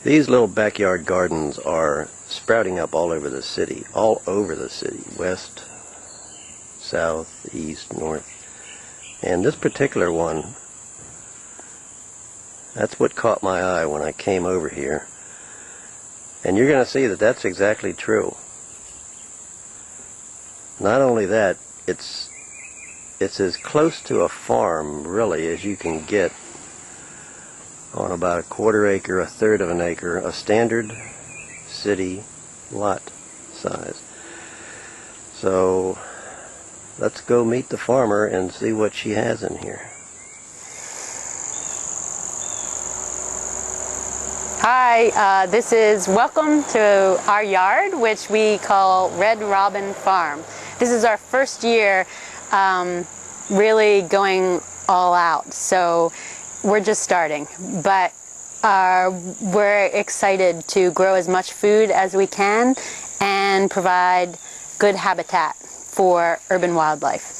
These little backyard gardens are sprouting up all over the city, west, south, east, north. And this particular one, that's what caught my eye when I came over here. And you're going to see that that's exactly true. Not only that, it's as close to a farm, really, as you can get on about a quarter acre, a third of an acre, a standard city lot size. So let's go meet the farmer and see what she has in here. Hi, welcome to our yard, which we call Red Robin Farm. This is our first year really going all out, so we're just starting, but we're excited to grow as much food as we can and provide good habitat for urban wildlife.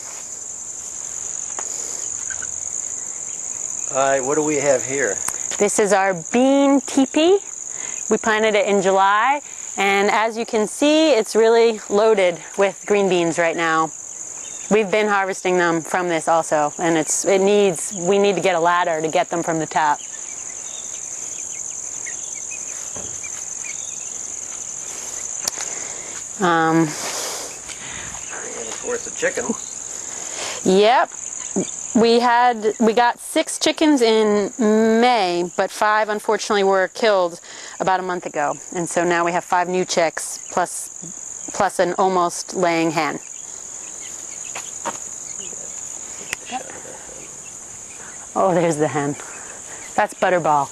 All right, what do we have here? This is our bean teepee. We planted it in July, and as you can see, it's really loaded with green beans right now. We've been harvesting them from this also, and we need to get a ladder to get them from the top. And of course the chickens. Yep. We got 6 chickens in May, but 5 unfortunately were killed about a month ago, and so now we have 5 new chicks plus an almost laying hen. Oh, there's the hen. That's Butterball.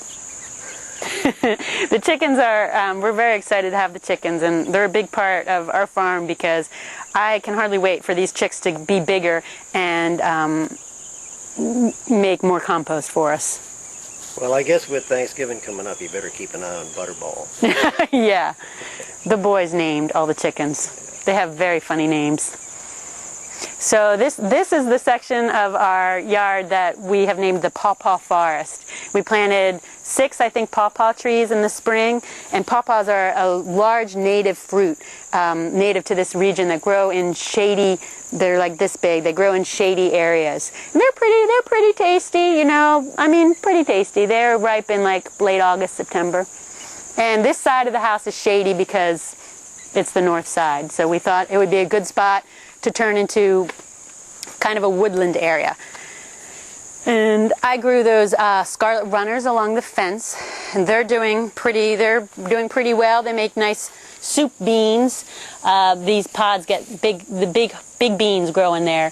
The chickens are, we're very excited to have the chickens, and they're a big part of our farm because I can hardly wait for these chicks to be bigger and make more compost for us. Well, I guess with Thanksgiving coming up, you better keep an eye on Butterball. Yeah, the boys named all the chickens. They have very funny names. So this is the section of our yard that we have named the pawpaw forest. We planted 6, I think, pawpaw trees in the spring, and pawpaws are a large native fruit, native to this region that grow in shady, they're like this big, they grow in shady areas. And they're pretty tasty, you know, I mean, pretty tasty. They're ripe in like late August, September. And this side of the house is shady because it's the north side, so we thought it would be a good spot to turn into kind of a woodland area. And I grew those scarlet runners along the fence, and they're doing pretty well. They make nice soup beans. These pods get the big beans grow in there.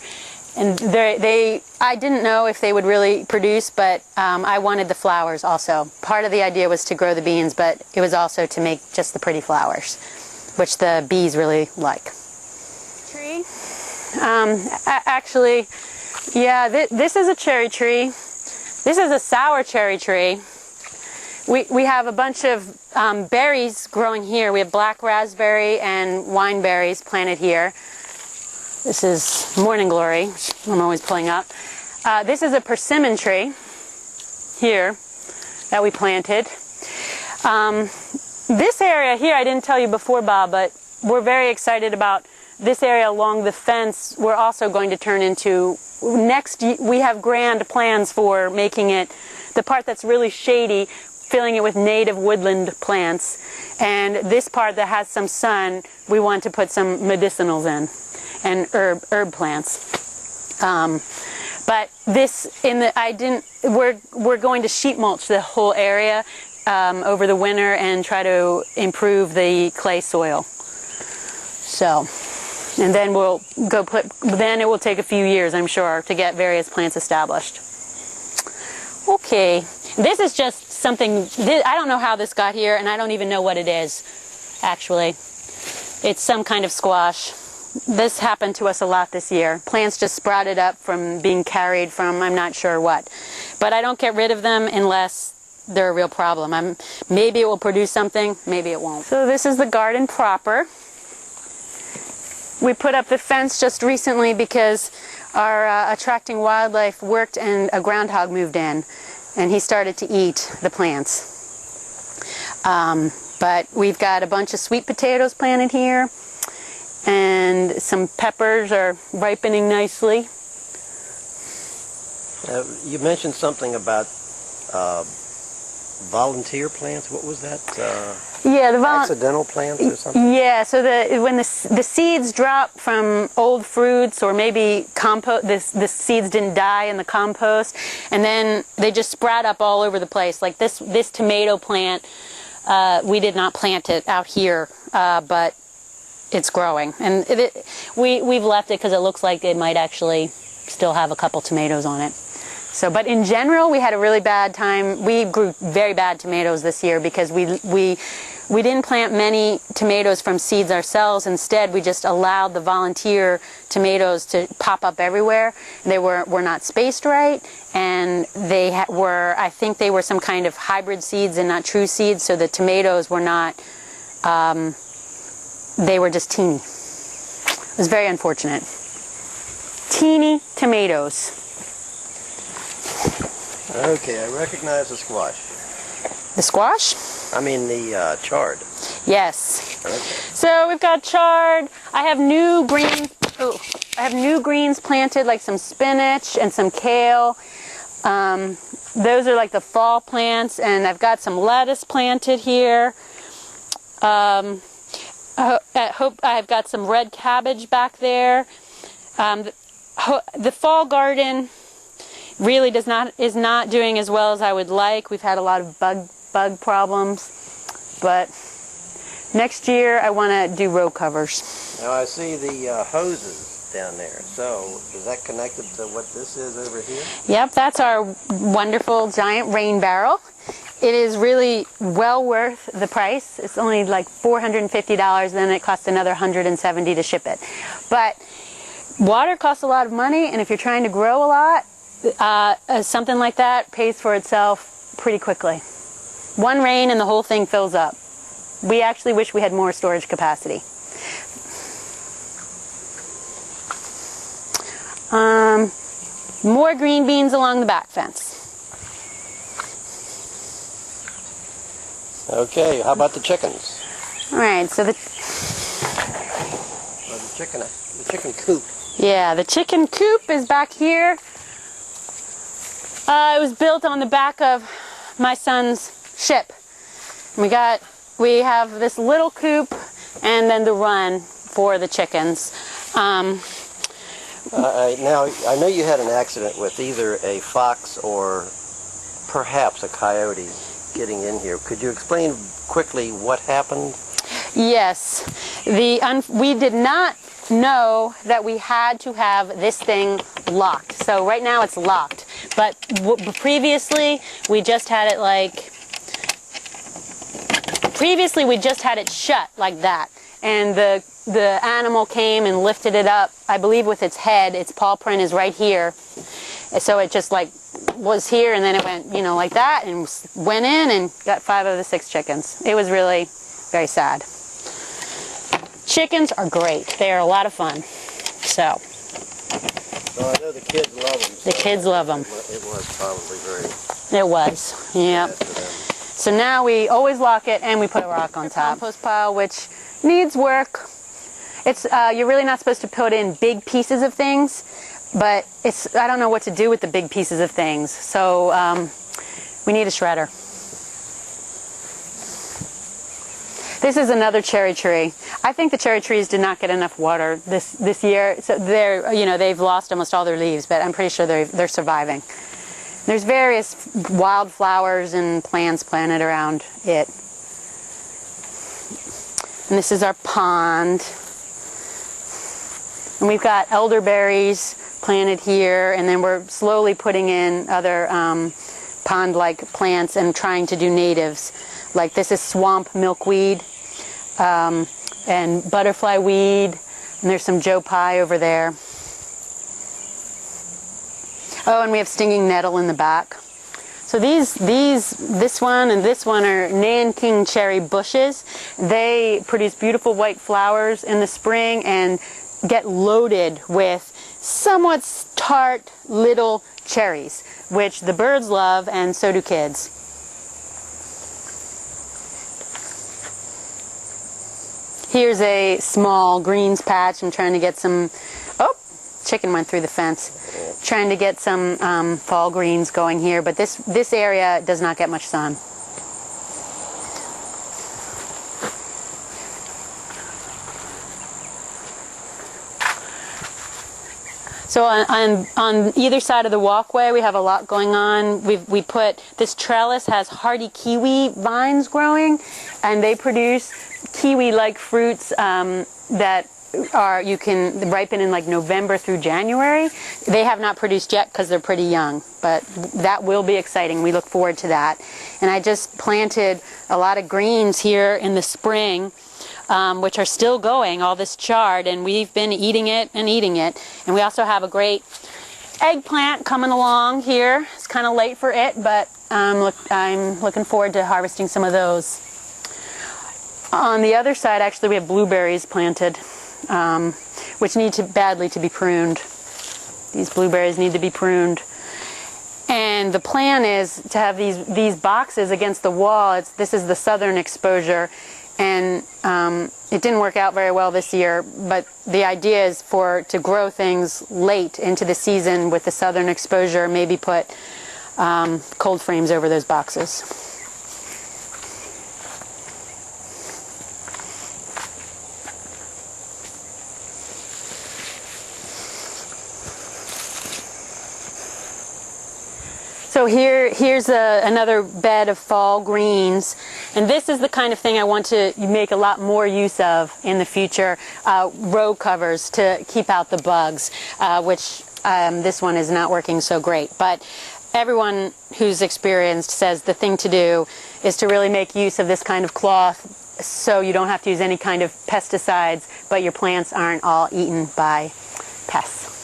And I didn't know if they would really produce, but I wanted the flowers also. Part of the idea was to grow the beans, but it was also to make just the pretty flowers, which the bees really like. Tree. Actually, yeah, this is a cherry tree. This is a sour cherry tree. We have a bunch of berries growing here. We have black raspberry and wine berries planted here. This is morning glory, which I'm always pulling up. This is a persimmon tree here that we planted. This area here, I didn't tell you before, Bob, but we're very excited about this area along the fence. We're also going to turn into, we have grand plans for making it, the part that's really shady, filling it with native woodland plants. And this part that has some sun, we want to put some medicinals in, and herb plants. But this, we're going to sheet mulch the whole area over the winter and try to improve the clay soil. So. And then then it will take a few years, I'm sure, to get various plants established. Okay, this is just something, I don't know how this got here, and I don't even know what it is, actually. It's some kind of squash. This happened to us a lot this year. Plants just sprouted up from being carried from I'm not sure what. But I don't get rid of them unless they're a real problem. Maybe it will produce something, maybe it won't. So this is the garden proper. We put up the fence just recently because our attracting wildlife worked and a groundhog moved in, and he started to eat the plants. But we've got a bunch of sweet potatoes planted here, and some peppers are ripening nicely. You mentioned something about volunteer plants. What was that? Yeah, accidental plants or something? Yeah, so when the seeds drop from old fruits, or maybe compost, the seeds didn't die in the compost, and then they just sprout up all over the place. Like this tomato plant, we did not plant it out here, but it's growing, and we've left it because it looks like it might actually still have a couple tomatoes on it. So, but in general, we had a really bad time. We grew very bad tomatoes this year because we didn't plant many tomatoes from seeds ourselves. Instead, we just allowed the volunteer tomatoes to pop up everywhere. They were not spaced right, and they were, I think they were some kind of hybrid seeds and not true seeds, so the tomatoes were not, they were just teeny. It was very unfortunate. Teeny tomatoes. Okay, I recognize the squash. The squash? I mean the chard. Yes. Okay. So we've got chard. I have new greens. Oh, I have new greens planted, like some spinach and some kale. Those are like the fall plants, and I've got some lettuce planted here. I hope I've got some red cabbage back there. The fall garden really is not doing as well as I would like. We've had a lot of bug problems, but next year I want to do row covers. Now I see the hoses down there. So is that connected to what this is over here? Yep, that's our wonderful giant rain barrel. It is really well worth the price. It's only like $450, then it costs another $170 to ship it. But water costs a lot of money, and if you're trying to grow a lot, something like that pays for itself pretty quickly. One rain and the whole thing fills up. We actually wish we had more storage capacity. More green beans along the back fence. Okay, how about the chickens? All right, so The chicken coop. Yeah, the chicken coop is back here. It was built on the back of my son's ship. We have this little coop and then the run for the chickens. Now, I know you had an accident with either a fox or perhaps a coyote getting in here. Could you explain quickly what happened? Yes. We did not know that we had to have this thing locked. So right now it's locked. But previously we just had it shut like that. And the animal came and lifted it up, I believe with its head. Its paw print is right here. So it just was here, and then it went, like that, and went in and got 5 of the 6 chickens. It was really very sad. Chickens are great. They are a lot of fun. So. Well, I know the kids love them. The kids love them. It was probably very. It was, yeah. So now we always lock it, and we put a rock on top. Compost pile, which needs work. It's you're really not supposed to put in big pieces of things, but I don't know what to do with the big pieces of things. So we need a shredder. This is another cherry tree. I think the cherry trees did not get enough water this year. So they've lost almost all their leaves, but I'm pretty sure they're surviving. There's various wildflowers and plants planted around it. And this is our pond. And we've got elderberries planted here, and then we're slowly putting in other pond-like plants and trying to do natives. Like this is swamp milkweed and butterfly weed, and there's some Joe Pye over there. Oh, and we have stinging nettle in the back. So this one and this one are Nanking cherry bushes. They produce beautiful white flowers in the spring and get loaded with somewhat tart little cherries, which the birds love and so do kids. Here's a small greens patch. I'm trying to get some, oh, chicken went through the fence. Trying to get some fall greens going here, but this area does not get much sun. So on either side of the walkway, we have a lot going on. We put, this trellis has hardy kiwi vines growing, and they produce kiwi-like fruits that you can ripen in like November through January. They have not produced yet because they're pretty young, but that will be exciting. We look forward to that. And I just planted a lot of greens here in the spring, which are still going, all this chard, and we've been eating it and eating it. And we also have a great eggplant coming along here. It's kind of late for it, but I'm looking forward to harvesting some of those. On the other side, actually, we have blueberries planted, which need badly to be pruned. These blueberries need to be pruned. And the plan is to have these boxes against the wall. This is the southern exposure. And it didn't work out very well this year, but the idea is to grow things late into the season with the southern exposure, maybe put cold frames over those boxes. So here's another bed of fall greens, and this is the kind of thing I want to make a lot more use of in the future. Row covers to keep out the bugs, which this one is not working so great. But everyone who's experienced says the thing to do is to really make use of this kind of cloth so you don't have to use any kind of pesticides, but your plants aren't all eaten by pests.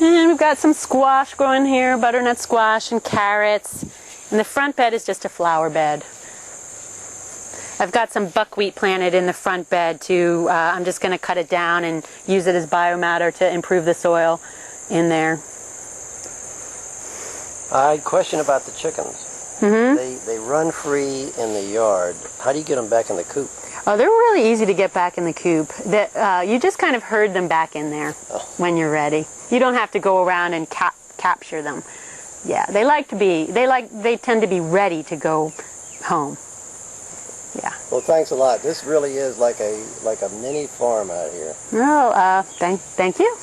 And we've got some squash growing here, butternut squash and carrots. And the front bed is just a flower bed. I've got some buckwheat planted in the front bed too. I'm just going to cut it down and use it as biomatter to improve the soil in there. I had a question about the chickens. They run free in the yard. How do you get them back in the coop? Oh, they're really easy to get back in the coop. You just kind of herd them back in there when you're ready. You don't have to go around and capture them. Yeah, they tend to be ready to go home. Yeah. Well, thanks a lot. This really is like a mini farm out here. Oh, thank you.